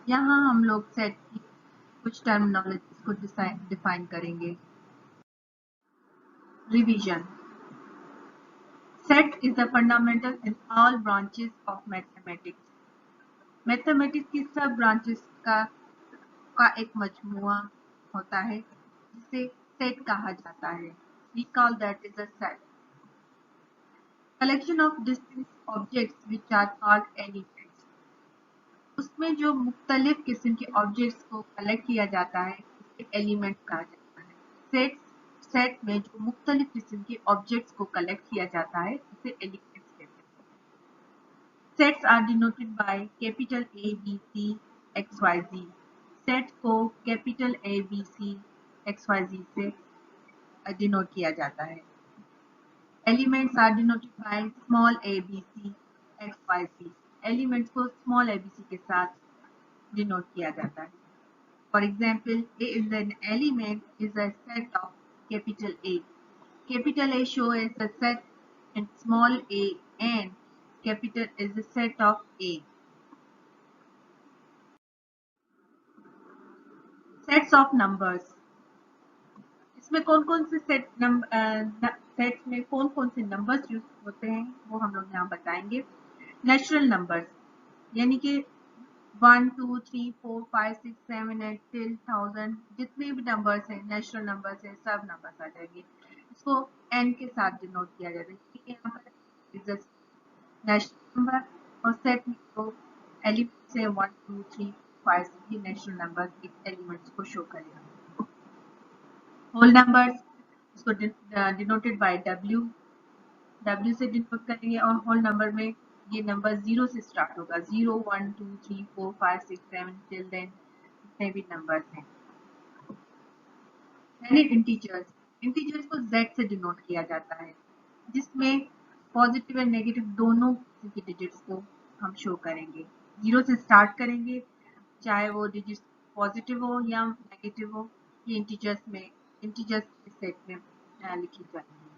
यहाँ हम लोग सेट की कुछ टर्मिनोलॉजीज को डिफाइन करेंगे। Revision. Set is the fundamental in all branches of mathematics. Mathematics की सब ब्रांचेस का एक मजमुआ होता है जिसे सेट कहा जाता है। We call that is a set. Collection of distinct objects which are called elements. उसमें जो मुख्तलिफ किस्म के ऑब्जेक्ट्स को कलेक्ट किया जाता है उसे एलिमेंट्स कहा जाता है। सेट में जो मुख्तलिफ किस्म के ऑब्जेक्ट्स को कलेक्ट किया जाता है उसे एलिमेंट्स कहते हैं। Sets are denoted by capital A, B, C, X, Y, Z। सेट को capital A, B, C, X, Y, Z से डिनोट किया जाता है। Elements are denoted by small a, b, c, x, y, z। Elements को small a, b, c के साथ denote किया जाता है। For example, A is an element is a set of capital A. Capital A show is a set and small a and capital is a set of A. Sets of numbers. इसमें कौन कौन से sets में कौन कौन से numbers use होते हैं वो हम लोग यहाँ बताएंगे। नेचुरल नंबर्स यानी कि 1, 2, 3, 4, 5, 6, 7, 8 till 1000 जितने भी नंबर्स हैं नेचुरल नंबर्स हैं सब नंबर्स आ जाएंगे। इसको n के साथ डिनोट किया जाता है। ठीक है, यहाँ पर इज नेचुरल नंबर और सेट में जो एलिमेंट्स है 1, 2, 3, 5 ये नेचुरल नंबर्स एक एलिमेंट्स को शो करेगा। होल नंबर्स इसको डिनोटेड बाय W से डिनोट करेंगे और होल नंबर में ये नंबर 0 से स्टार्ट होगा। 0, 1, 2, 3, 4, 5, 6, 7 टिल देन जितने भी नंबर्स हैं। इंटीजर्स को Z से डिनोट किया जाता है जिसमें पॉजिटिव एंड नेगेटिव दोनों की डिजिट्स को हम शो करेंगे। 0 से स्टार्ट करेंगे चाहे वो डिजिट्स पॉजिटिव हो या नेगेटिव हो, ये इंटीजर्स के सेट में लिखी जाएंगी।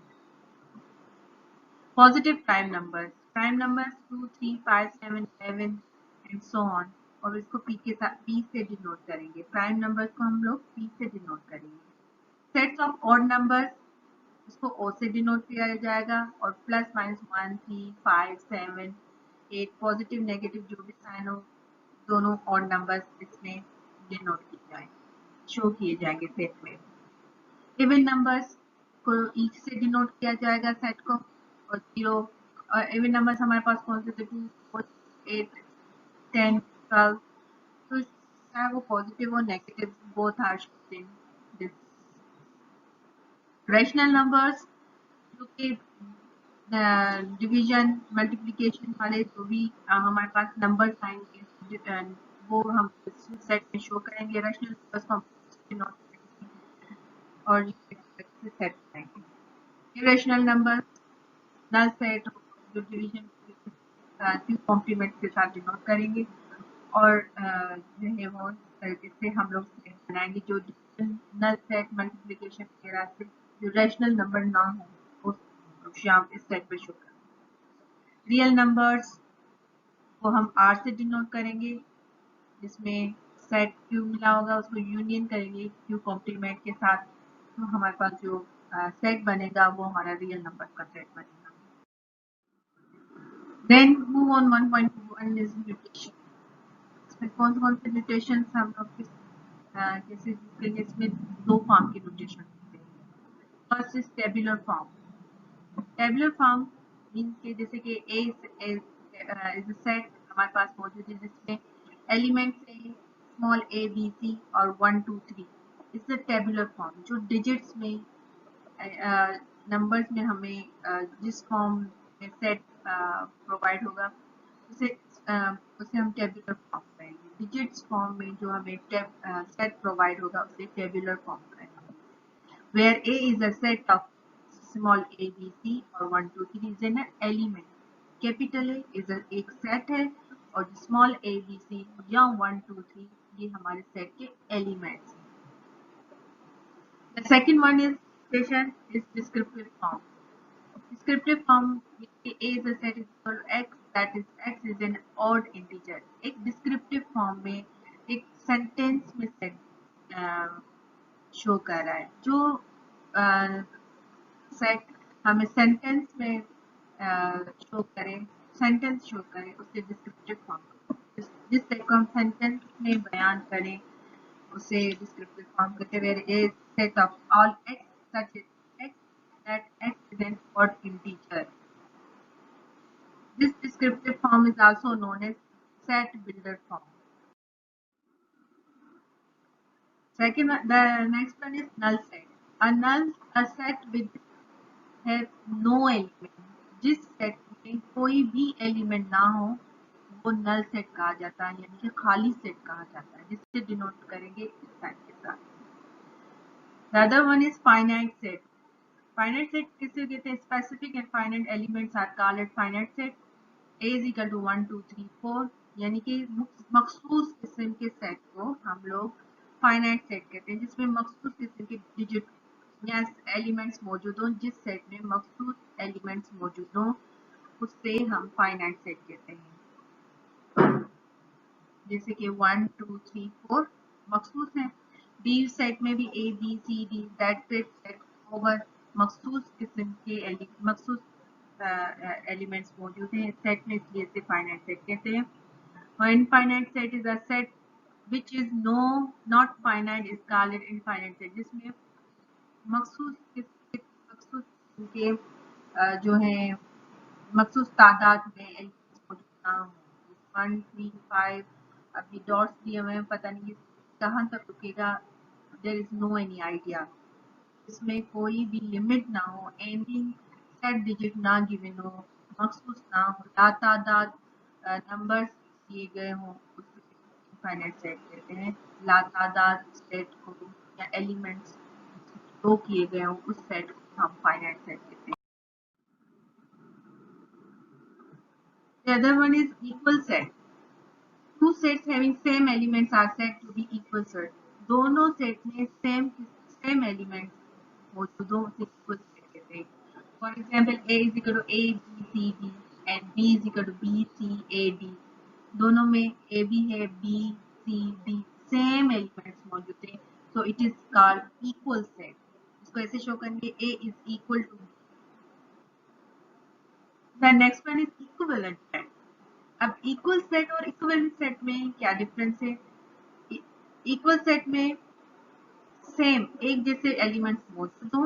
Positive prime numbers 2, 3, 5, 7, 11 and so on और इसको P से डिनोट करेंगे। प्राइम नंबर्स को हम लोग P से डिनोट करेंगे। सेट्स ऑफ ऑड नंबर्स इसको O से डिनोट किया जाएगा और प्लस माइनस 1, 3, 5, 7, 8 पॉजिटिव नेगेटिव जो भी साइन हो दोनों ऑड नंबर्स इसमें डिनोट किए जाएंगे शो किए जाएंगे सेट में। इवन नंबर्स को E से डिनोट किया जाएगा सेट को और 0 इवन नंबर्स हमारे पास कौन से थे 2, 4, 8, 10, 12 तो चाहे वो पॉजिटिव और negative both are showed in this. Rational numbers जो कि डिवीजन मल्टीप्लिकेशन वाले जो भी हमारे पास नंबर्स आएंगे वो हम सेट में शो करेंगे। रैशनल नंबर्स को हम और सेट करेंगे। इरेशनल नंबर नल सेट जो डिवीजन क्यू कॉम्प्लीमेंट के साथ डिनोट करेंगे और जो है वो इस तरीके से हम लोग सेट बनाएंगे जो नल सेट मल्टीप्लिकेशन वगैरह से जो रैशनल नंबर ना हो उस इस सेट पे शो करेंगे। रियल नंबर्स को हम आर से डिनोट करेंगे जिसमें सेट क्यू मिला होगा उसको यूनियन करेंगे क्यू कॉम्प्लीमेंट के साथ तो हमारे पास जो सेट बनेगा वो हमारा रियल नंबर का सेट बनेगा। Then move on 1.1 is mutation. इसमें कौन से म्यूटेशन हम लोग जैसे करेंगे इसमें दो फॉर्म की म्यूटेशन होते हैं। First is tabular form. Tabular form means के जैसे कि A इज सेट हमारे पास मौजूद है जिसमें एलिमेंट्स है स्मॉल a b c और 1 2 3 इज द टेबुलर फॉर्म जो डिजिट्स में नंबर्स में हमें जिस फॉर्म में सेट प्रोवाइड होगा उसे उसे हम टेबुलर फॉर्म कहेंगे। डिजिट्स फॉर्म में जो हमें सेट प्रोवाइड होगा उसे टेबुलर फॉर्म कहेंगे। Where A is a set of small a b c और 1 2 3 is an element। Capital A is एक सेट है और स्मॉल a b c या 1 2 3 ये हमारे सेट के एलिमेंट्स हैं। The second one is descriptive form. Descriptive form A is a set is equal to x that is x is an odd integer। एक descriptive form में एक sentence में set show कर रहा है, जो सेट हमें सेंटेंस में शो करे, सेंटेंस शो करे, उसे डिस्क्रिप्टिव फॉर्म, जिस सेट को हम सेंटेंस में बयान करें उसे डिस्क्रिप्टिव फॉर्म कहते हैं। A set of all x such as x that x is an odd integer. This descriptive form is also known as set builder form. Second, the next one is null set. A set with has no element. जिस set में कोई भी element ना हो वो null set कहा जाता है, यानी कि खाली सेट कहा जाता है, जिससे डिनोट करेंगे इस साइन के साथ. The other one is finite set. Finite set किसे कहते हैं? Specific and finite elements are called as finite set. A is equal to 1 2 3 4, यानी कि मखसूस किस्म के सेट को हम लोग फाइनाइट सेट कहते हैं, जिसमें मखसूस किस्म के डिजिट या एलिमेंट्स मौजूद हों. जिस सेट में मखसूस एलिमेंट्स मौजूद हों उससे हम फाइनाइट सेट कहते हैं. जैसे कि 1 2 3 4 मखसूस है. बी सेट में भी A B C D that set over मखसूस किस्म के मखसूस एलिमेंट्स मौजूद हैं सेट में, इसलिए इसे फाइनाइट सेट कहते हैं. और infinite set is a set which is not finite is called infinite set, जिसमें मखसूस के जो है मखसूस तादाद में एलिमेंट्स मौजूद ना हो. 1 3 5 अभी डॉट्स दिए हुए हैं, पता नहीं कहाँ तक रुकेगा, there is no any idea. इसमें कोई भी लिमिट ना हो, एनी सेट डिजिट ना गिवन हो, मखसूस ना हो, लातादाद नंबर्स दिए गए हों, उसे इनफाइनाइट सेट कहते हैं. लातादाद सेट को या एलिमेंट्स शो किए गए हों उस सेट को हम फाइनाइट सेट कहते हैं. The other one is equal set. Two sets having same elements are said to be equal set. दोनों सेट में सेम एलिमेंट्स मौजूद हो उसे इक्वल सेट कहते हैं. For example A is equal to A B C D and B is equal to B C A D. दोनों में A भी है, B C D same elements मौजूद है, so it is called equal set. इसको ऐसे show करेंगे A is equal to. The next one is equivalent set. अब इक्वल सेट और इक्विवेलेंट सेट में क्या डिफरेंस है? इक्वल सेट में सेम एक जैसे एलिमेंट्स मौजूद हो,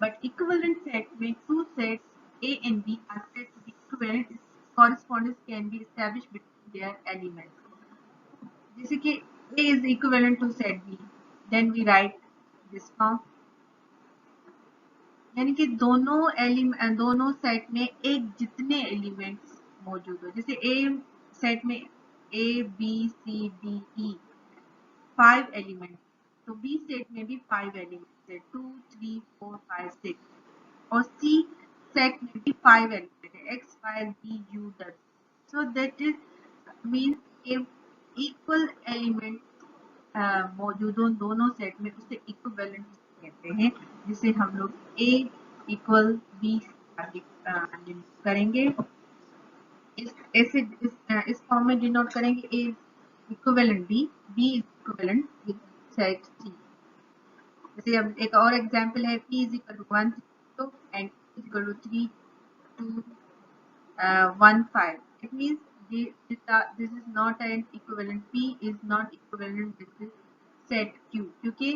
बट इक्विवेलेंट सेट में two sets A and B are said to be equivalent. Correspondence can be established between their elements. जैसे कि A is equivalent to set B, then we write this form. यानी कि दोनों set में एक जितने elements मौजूद हो. जैसे A सेट में A B C D E 5 elements, तो B सेट में भी 5 एलिमेंट्स है, 2 3 4 5 6. और C सेट में भी 5 एलिमेंट है, X Y Z U Z. So that is means equal element मौजूद हो दोनों सेट में उसे इक्विवेलेंट कहते हैं, जिसे हम लोग A इक्वल B करेंगे. इस फॉर्म में डिनोट करेंगे. A equivalent B, B equivalent with set C. जैसे अब एक और एग्जांपल है, P is equal to 1 2 and P is equal to 3 2 1 5. It means this is not an equivalent. P is not equivalent with set Q, क्योंकि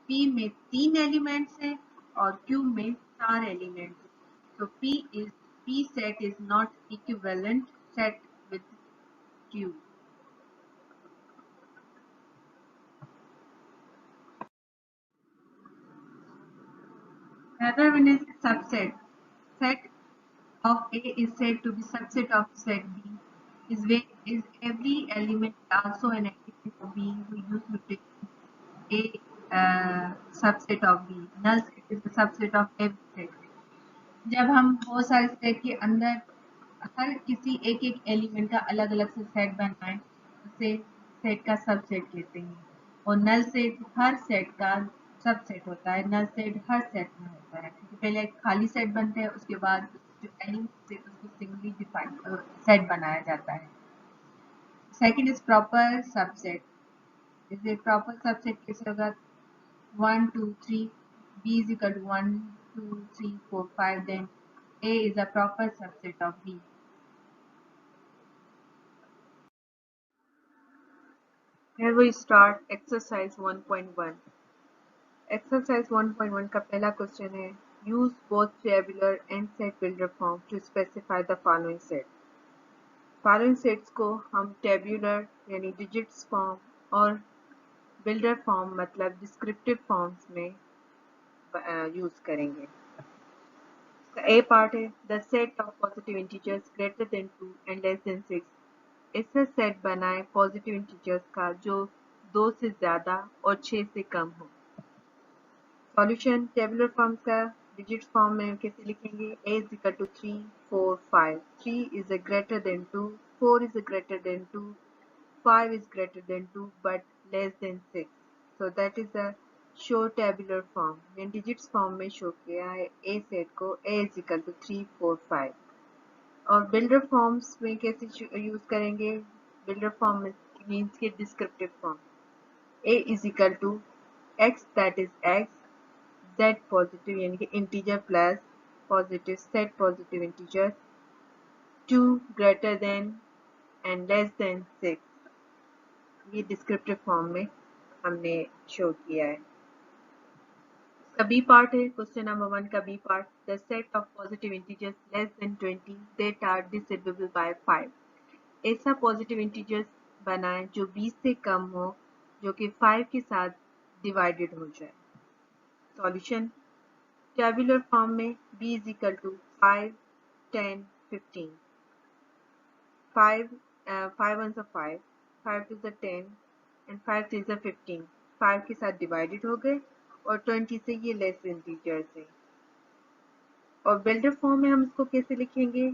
P में 3 elements हैं और Q में 4 elements. So P set is not equivalent set with Q. Another one is subset. Set of A is said to be subset of set B. Is every element also an element of B? We use notation A subset of B. Null set is the subset of every set. जब हम बहुत सारे set के अंदर हर किसी एक एक element का अलग अलग से सेट बनाएं उसे सेट का सबसेट कहते हैं. और नल सेट हर सेट का सबसेट होता है. नल सेट हर सेट में होता है, क्योंकि पहले एक खाली सेट बनते हैं, उसके बाद जो एलिमेंट है उसको सिंगली डिफाइन सेट बनाया जाता है. Second is proper subset. इसे प्रॉपर सबसेट कैसे होगा? 1 2 3, B is equal to 1 2 3 4 5, then A is a proper subset of B. Here we start exercise 1.1. Exercise 1.1 का पहला क्वेश्चन है, use both tabular and set builder form to specify the following set. Following sets को हम tabular यानी digits form और builder form मतलब descriptive forms में use करेंगे. A part है, the set of positive integers greater than 2 and less than 6. ऐसा set बनाए पॉजिटिव इंटीजर्स का जो 2 से ज्यादा और 6 से कम हो. सॉल्यूशन टेबुलर फॉर्म का डिजिट फॉर्म में कैसे लिखेंगे? a is equal to 3 4 5. 3 is a greater than 2, 4 is a greater than 2, 5 is greater than 2 but less than 6. So that is the show tabular form. मैंने डिजिट्स फॉर्म में show किया है a set को. a is equal to 3 4 5. और builder forms में कैसे use करेंगे? Builder form means के descriptive form. a is equal to x that is x, z positive यानी कि integer plus positive set positive integer, 2 greater than and less than 6. ये descriptive form में हमने show किया है. का बी पार्ट है, क्वेश्चन नंबर 1 का B part, the set of positive integers less than 20 that are divisible by 5. ऐसा positive integers बनाएं जो 20 से कम हो, जो कि 5 के साथ डिवाइडेड हो जाए. सॉल्यूशन टेबुलर फॉर्म में b is equal to 5 10 15. 5 5 ones are 5, 5 to the 10 and 5 3 is 15. 5 के साथ डिवाइडेड हो गए और 20 से ये लेस इंटीजर्स है. और बिल्डर फॉर्म में हम इसको कैसे लिखेंगे?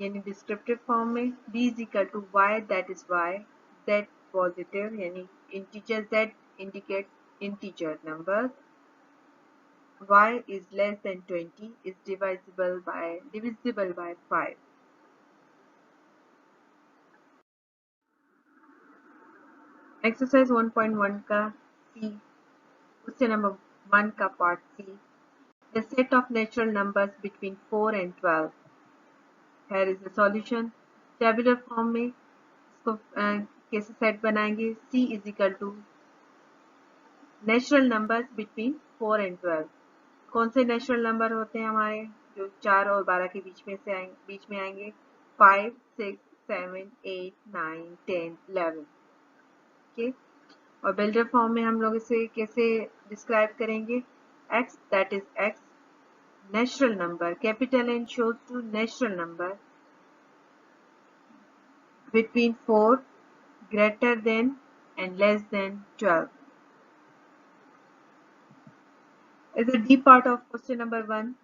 यानी डिस्क्रिप्टिव फॉर्म में b is equal to y that is y, z positive यानी integer z indicates integer number, y is less than 20 is divisible by 5. Exercise 1.1 का C, क्वेश्चन नंबर 1 का part C, the set of natural numbers between 4 and 12. Here is the solution. Tabular form में इसको कैसे set बनाएंगे? C is equal to natural numbers between 4 and 12. कौन से natural number होते हैं हमारे जो 4 और 12 के बीच में आएंगे? 5 6 7 8 9 10 11. ओके. और बिल्डर फॉर्म में हम लोग इसे कैसे डिस्क्राइब करेंगे? x that is x, natural number capital N shows to natural number between 4 greater than and less than 12. As a D part of question number 1,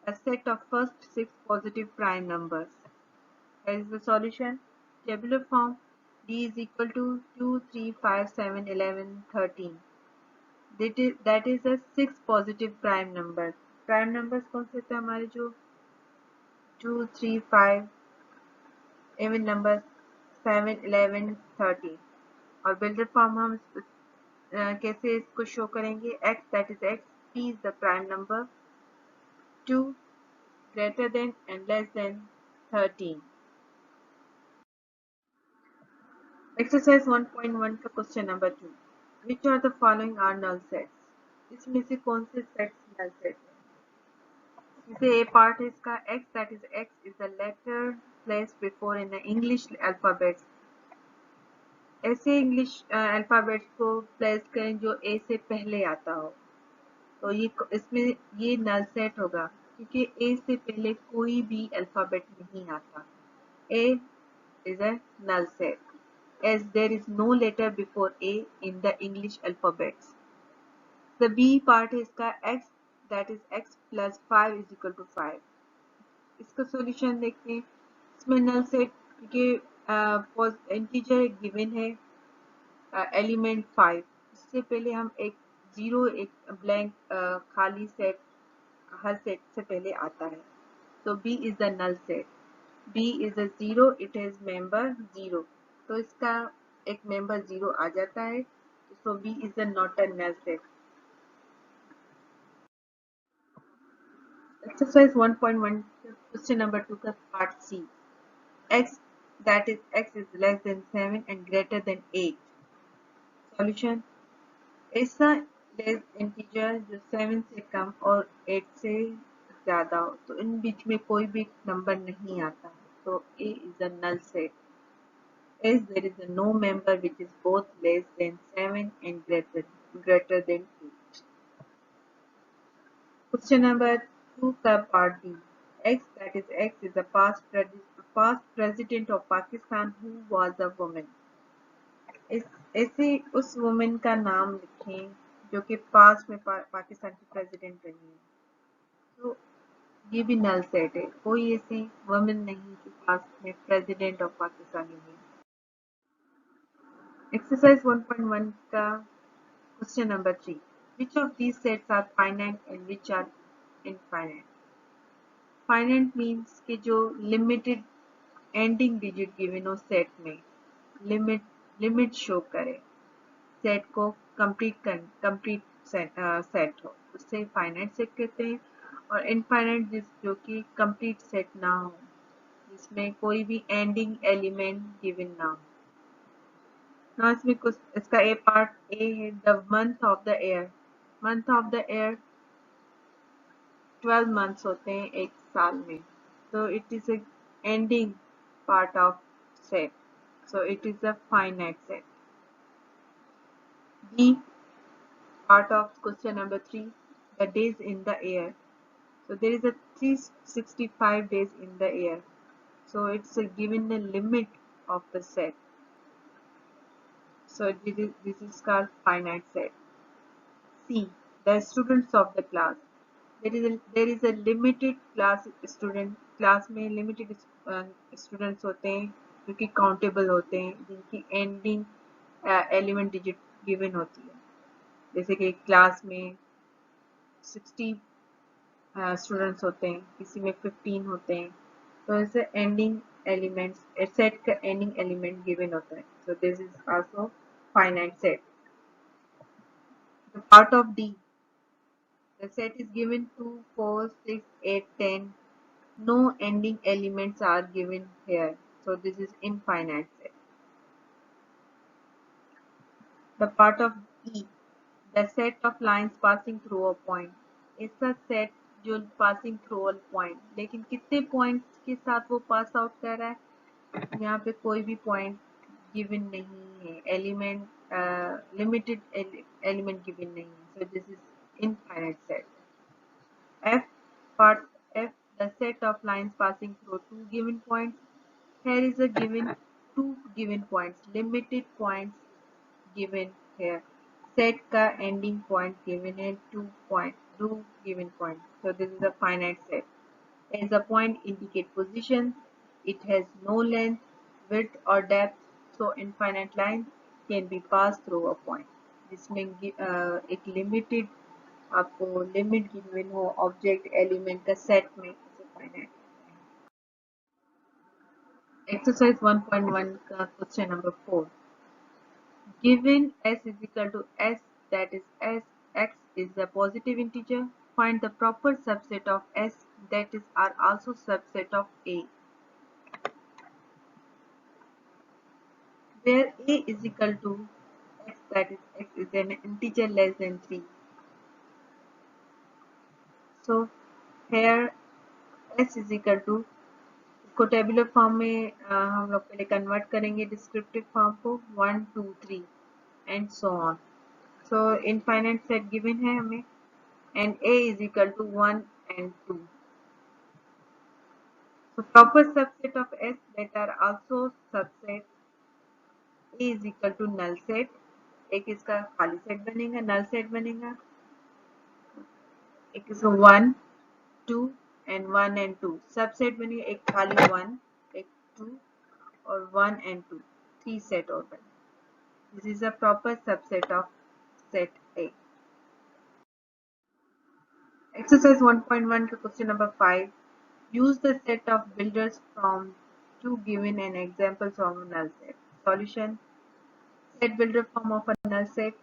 a set of first 6 positive prime numbers. Here is the solution. Tabular form, D is equal to 2 3 5 7 11 13. That is a 6 positive prime numbers. Prime numbers कौन से थे हमारे? जो 2 3 5, even numbers 7 11 13. और builder form हम कैसे इसको show करेंगे? x that is x, p is the prime number, 2 greater than and less than 13. Exercise 1.1 का question number 2, which are the following are null sets? इसमें से कौन से सेट्स null set है? इसे a part है इसका, x that is x is the letter placed before in the English alphabet. ऐसे इंग्लिश अल्फाबेट्स को प्लेस करें जो a से पहले आता हो, तो ये इसमें ये नल सेट होगा क्योंकि a से पहले कोई भी अल्फाबेट नहीं आता. a is a null set as there is no letter before a in the English alphabets. The b part है इसका, x that is x plus 5 is equal to 5. इसका सॉल्यूशन देखते हैं. इसमें नल सेट क्योंकि integer given है element 5, इससे पहले हम एक जीरो एक ब्लैंक खाली सेट हर सेट से पहले आता है. तो b is the null set. b is a 0, it has member 0, तो इसका एक मेंबर 0 आ जाता है. तो so B is a not a null set. Exercise 1.1 question number 2 का part C. X, that is x is less than 7 and greater than 8. Solution. ऐसा less integer जो 7 से कम और 8 से ज्यादा हो, तो इन बीच में कोई भी नंबर नहीं आता, तो A is a null set. As there is a no member which is both less than 7 and greater than 8. Question number 2 का part D. X, that is X is a past president of Pakistan who was a woman. ऐसे उस women का नाम लिखें जो कि past में पाकिस्तान की प्रेसिडेंट रही है, तो ये भी नल सेट है, कोई ऐसी वुमेन नहीं जो पास्ट में प्रेसिडेंट ऑफ पाकिस्तान रही है. एक्सरसाइज 1.1 का question number 3. Which of these sets are finite and which are infinite. Finite means कि जो लिमिटेड एंडिंग डिजिट गिवन हो सेट में, लिमिट शो करे, सेट को कंप्लीट सेट हो, उससे फाइनाइट सेट कहते हैं. और इनफाइनाइट जो कि कंप्लीट सेट ना हो, जिसमें कोई भी एंडिंग एलिमेंट गिवन ना हो. ना इसमें कुछ इसका ए पार्ट ए है. The month of the year. Month of the year 12 months होते हैं एक साल में, so it is a ending part of set, so it is a finite set. B part of question number 3, the days in the year. So there is a 365 days in the year, so it's a given the limit of the set, so this is called finite set. C, the students of the class. there is a limited class में limited students होते हैं जो कि countable होते हैं, जिनकी ending element digit given होती है. जैसे कि क्लास में 60 स्टूडेंट्स होते हैं, किसी में 15 होते हैं, तो ऐसे एंडिंग एलिमेंट्स सेट का एंडिंग एलिमेंट गिवन होता है, so this is also finite set. The part of D, the set is given 2, 4, 6, 8, 10. No ending elements are given here, so this is infinite set. The part of E, the set of lines passing through a point. ऐसा set जो passing through a point, लेकिन कितने points के साथ वो pass out कर रहा है, यहाँ पे कोई भी point given नहीं है, limited element given नहीं है, so this is infinite set. F, part F, the set of lines passing through two given points. Here is a given two given points, limited points given here. Set का ending point given है two given points. So this is a finite set. As a point indicate position, it has no length, width or depth. So infinite line can be passed through a point. जिसमें एक limited आपको limit given हो object element का set में, इसे finite. Exercise 1.1 का question number 4. Given s is equal to s, that is s, x is a positive integer. Find the proper subset of s that is are also subset of a, where a is equal to x, that is x is an integer less than 3. So here s is equal to, इसको tabular form में हम लोग पहले convert करेंगे descriptive form को 1 2 3 and so on. So infinite set given है हमें and a is equal to 1 and 2. So proper subset of S that are also subset A is equal to null set. एक इसका खाली set बनेगा, null set बनेगा. एक इसका 1 2 and 1 and 2 subset बनेगा, एक खाली 1, एक 2 और 1 and 2, 3 सेट और बने. This is a proper subset of set A. Exercise 1.1 का question number 5. Use the set of builders from two given and examples of a null set. Solution. Set builder form of a null set.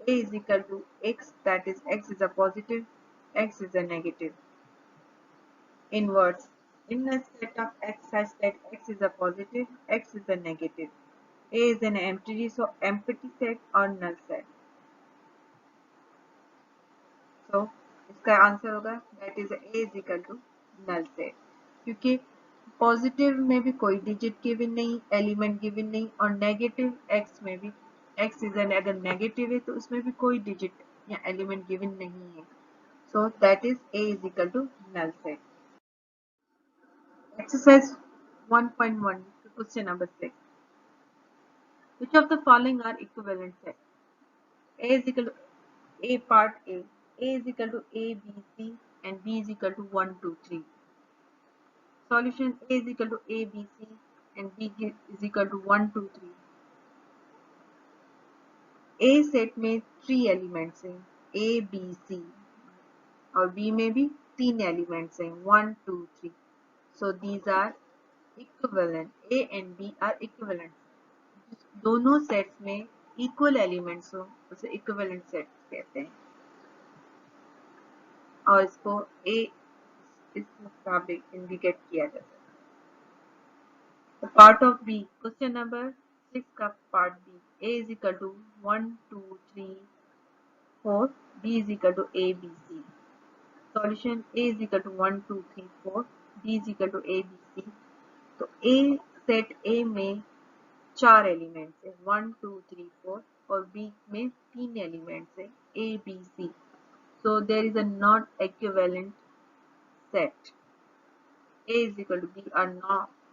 A is equal to x, that is x is a positive, x is a negative. Inverse. In a set of x such that x is a positive, x is a negative. A is an empty set or null set. So इसका answer होगा that is A is equal to null set, क्योंकि positive में भी कोई digit given नहीं, element given नहीं, और negative x में भी एक्स इज एन अगर नेगेटिव है तो उसमें भी कोई डिजिट या एलिमेंट गिवन नहीं है. So that is A is equal to null set. Exercise 1.1 question number 6. Which of the following are equivalent sets? A is equal to A part A. A is equal to A, B, C and B is equal to 1, 2, 3. Solution A is equal to A, B, C and B is equal to 1, 2, 3. A set में 3 elements हैं, A, B, C और B में भी 3 elements हैं, 1, 2, 3. So these are equivalent. A and B are equivalent. दोनों sets में equal elements हो उसे इक्विवेलेंट सेट्स कहते हैं और इसको A इस मुताबिक इंडिकेट किया जाता है. The part of B, question number 6 का part B. A is equal to 1, 2, 3, 4. B is equal to A, B, C. Solution A is equal to 1, 2, 3, 4. B is equal to A, B, C. तो A set A में 4 elements है, 1, 2, 3, 4 और B में 3 elements है, A, B, C. So there is a not equivalent set. A is equal to B are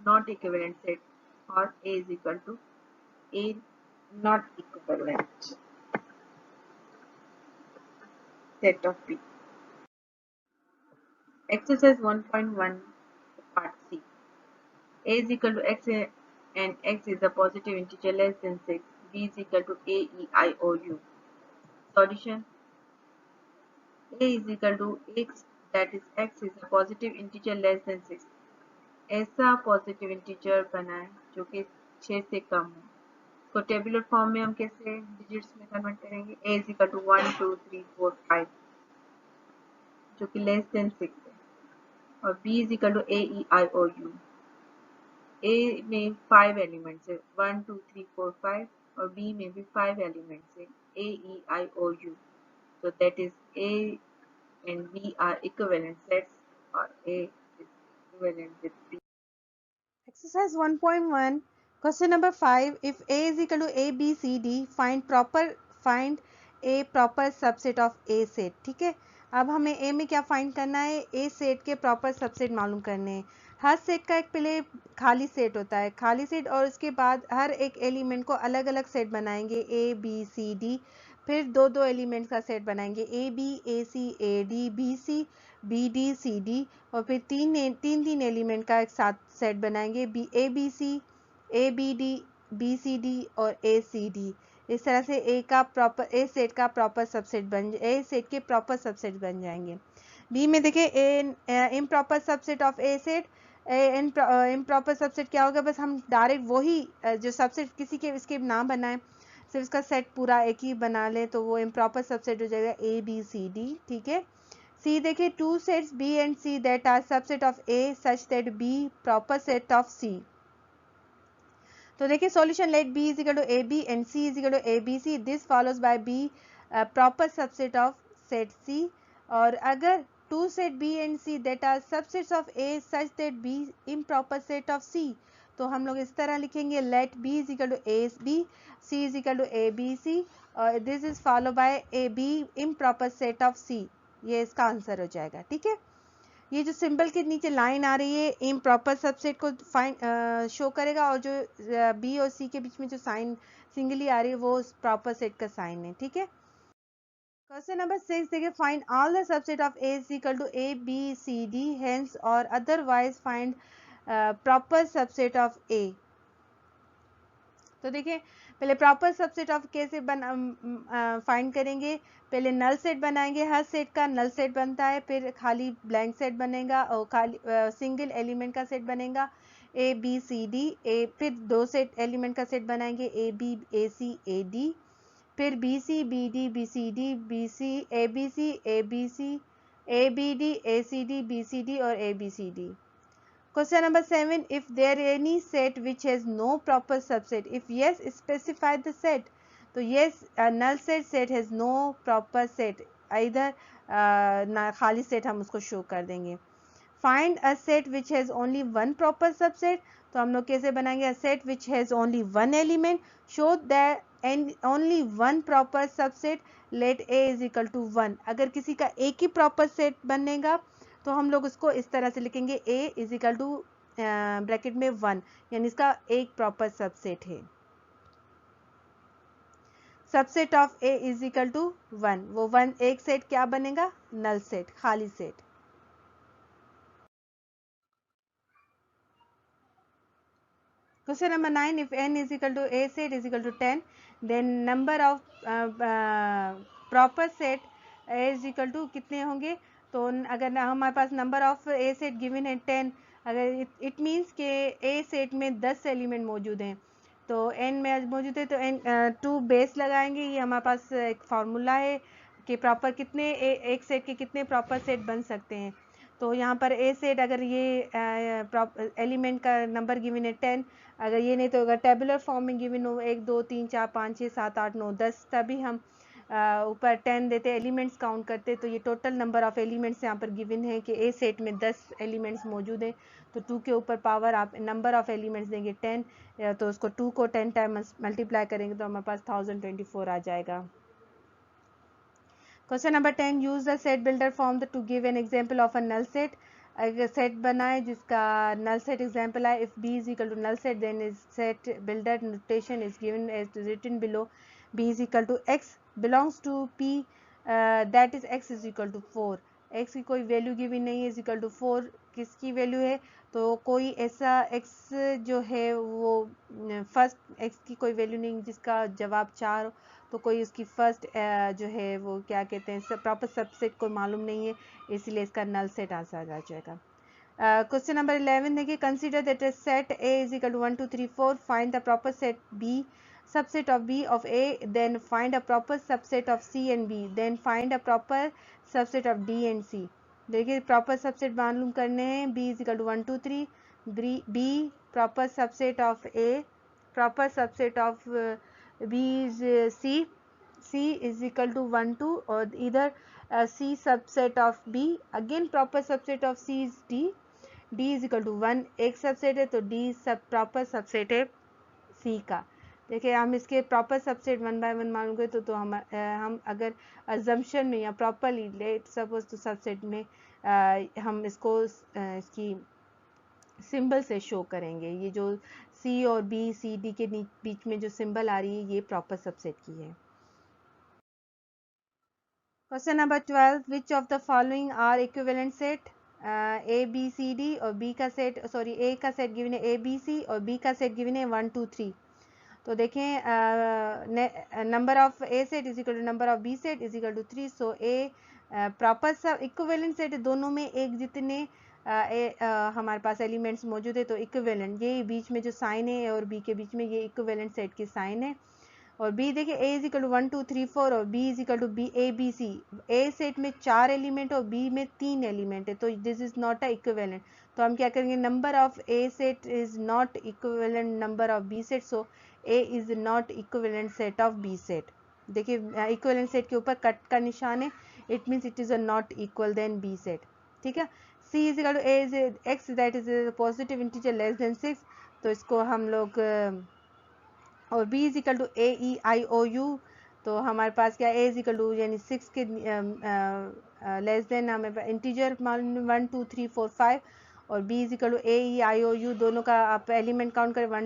not equivalent set or A is equal to A not equivalent set of B. Exercise 1.1 part C. A is equal to x and x is a positive integer less than 6. B is equal to A, E, I, O, U. Solution A is equal to x, that is x is a positive integer less than 6. ऐसा positive integer बनाएं जो कि 6 से कम हो. तो tabular form में हम कैसे डिजिट्स में कन्वर्ट करेंगे? A is equal to 1, 2, 3, 4, 5 जो कि लेस देन 6 है और B is equal to A, E, I, O, U. A में 5 एलिमेंट्स है, 1, 2, 3, 4, 5 और B में भी 5 एलिमेंट्स है, A, E, I, O, U. So that is A and B are equivalent sets or A is equivalent with B. Exercise 1.1 question number 5. If A is equal to A, B, C, D, find a proper subset of A set. ठीक है, अब हमें A में क्या find करना है? A set के proper subset मालूम करने हैं. हर सेट का एक पहले खाली सेट होता है, खाली सेट, और उसके बाद हर एक एलिमेंट को अलग अलग सेट बनाएंगे, A, B, C, D. फिर दो दो एलिमेंट्स का सेट बनाएंगे, A B, A C, A D, B C, B D, C D, और फिर तीन एलिमेंट का एक साथ सेट बनाएंगे, B A B C, A B D, B C D और ए सी डी. इस तरह से ए सेट का प्रॉपर सबसेट ए सेट के प्रॉपर सबसेट बन जाएंगे. बी में देखिए improper subset of A set. Improper subset क्या होगा? बस हम डायरेक्ट वही जो सबसेट किसी के इसके नाम बनाए, सिर्फ इसका सेट पूरा एक ही बना ले तो वो इम्प्रॉपर सबसेट हो जाएगा ए बी सी डी. ठीक है. सी देखिए, two sets B and C that are subset of A such that B proper set of C. तो देखिए solution, let B is equal to A B and C is equal to A B C. This follows by B proper subset of set C. और अगर two set B and C that are subsets of A such that B improper set of C, तो हम लोग इस तरह लिखेंगे, let B is equal to A B, C is equal to A B C, और this is follow by A B improper set of C. ये इसका answer हो जाएगा. ठीक है. ये जो सिंबल के नीचे लाइन आ रही है इम्प्रॉपर सबसेट को शो करेगा, और जो बी और सी के बीच में जो साइन सिंगली आ रही है वो प्रॉपर सेट का साइन है. ठीक है. क्वेश्चन नंबर 6 देखिए, find all the subset of A is equal to A B C D hence और otherwise find proper subset of A. तो देखिए पहले प्रॉपर सबसेट ऑफ कैसे फाइंड करेंगे. पहले नल सेट बनाएंगे, हर सेट का नल सेट बनता है, फिर खाली ब्लैंक सेट बनेगा और खाली सिंगल एलिमेंट का सेट बनेगा, ए बी सी डी. फिर दो सेट एलिमेंट का सेट बनाएंगे, A B, A C, A D. फिर B C B D B C D B C A B C A B C A B D A C D B C D और A B C D. Question number 7. If there any set which has no proper subset, if yes, specify the set. तो yes, null set has no proper set. Either खाली set हम उसको show कर देंगे. Find a set which has only one proper subset. तो हम लोग कैसे बनाएंगे? A set which has only one element. Show that and only one proper subset. Let A is equal to 1. अगर किसी का एक ही proper set बनेगा तो हम लोग उसको इस तरह से लिखेंगे A is equal to bracket में 1, यानी इसका एक प्रॉपर सबसेट है. Subset of A is equal to 1. वो 1 एक सेट क्या बनेगा? नल सेट, खाली set. Question number 9. If n is equal to A set is equal to 10, then number of proper set A is equal to कितने होंगे? तो अगर हमारे पास number of A set given है 10, अगर इट मीन्स के ए सेट में 10 एलिमेंट मौजूद हैं, तो एन में मौजूद है तो एन 2 बेस लगाएंगे. ये हमारे पास एक फार्मूला है कि प्रॉपर कितने एक सेट के कितने प्रॉपर सेट बन सकते हैं. तो यहाँ पर ए सेट अगर ये एलिमेंट का नंबर गिवन है 10, अगर ये नहीं तो अगर टेबुलर फॉर्म में गिवन हो 1 2 3 4 5 6 7 8 9 10, तभी हम ऊपर 10 देते एलिमेंट्स काउंट करते. तो ये टोटल नंबर ऑफ एलिमेंट्स यहाँ पर गिवन है कि ए सेट में 10 एलिमेंट्स मौजूद हैं. तो 2 के ऊपर पावर आप नंबर ऑफ एलिमेंट्स देंगे 10, तो उसको 2 को 10 टाइम मल्टीप्लाई करेंगे तो हमारे पास 1024 आ जाएगा. Question number 10. Use the set builder form to give an example of a null set. अगर सेट बनाए जिसका नल सेट एग्जाम्पल है, if B is equal to null set then is set builder notation is given as written below. B is equal to X belongs to P, that is x is equal to 4. x की कोई value given नहीं है, is equal to 4 किसकी value है? तो कोई ऐसा x जो है वो फर्स्ट x की कोई वैल्यू नहीं जिसका जवाब 4 हो, तो कोई उसकी फर्स्ट जो है वो क्या कहते हैं प्रॉपर सबसेट कोई मालूम नहीं है, इसलिए इसका नल सेट आंसर आ जाएगा. क्वेश्चन नंबर 11 है कि consider that a set A is equal to 1 2 3 4. Find the proper set B subset of B of A, then find a proper subset of C and B, then find a proper subset of D and C. देखिए proper subset मालूम करने हैं. B is equal to 1 2 3. B proper subset of A, proper subset of B is C. C is equal to 1 2 और इधर C subset of B, again proper subset of C is D. D is equal to 1 एक subset है तो D सब proper subset है C का. देखिए हम इसके प्रॉपर सबसेट 1 बाय 1 मालूम करें तो हम अगर अजम्पशन में या प्रॉपरली लेट सपोज तो सबसेट में हम इसको इसकी सिंबल से शो करेंगे. ये जो C और B C D के बीच में जो सिंबल आ रही है ये प्रॉपर सबसेट की है. Question number 12. Which of the following are equivalent set? A B C D और B का सेट A का सेट गिवन है A B C और B का सेट गिवन है 1 2 3. तो देखें number of A set is equal to number of B set is equal to 3. So A proper sub equivalent set दोनों में एक जितने हमारे पास एलिमेंट्स मौजूद है तो इक्विवेलेंट ये बीच में जो साइन है और बी के बीच में ये इक्विवेलेंट सेट की साइन है. और बी देखिए ए इज इक्वल टू 1 2 3 4 और B is equal to B A B C. A set में 4 एलिमेंट और बी में 3 एलिमेंट है तो this is not a equivalent. तो हम क्या करेंगे? Number of A set is not equivalent number of B set. So A is not equivalent set of B set. देखिए equivalent set के ऊपर कट का निशान है, it means it is a not equal than B set. ठीक है. C is equal to A is x that is a positive integer less than 6. तो इसको हम लोग और B is equal to A E I O U. तो हमारे पास क्या A is equal to यानी 6 के लेस देन हमें इंटीजर मान 1 2 3 4 5 और B is equal to A E I O U दोनों का आप एलिमेंट काउंट करें 1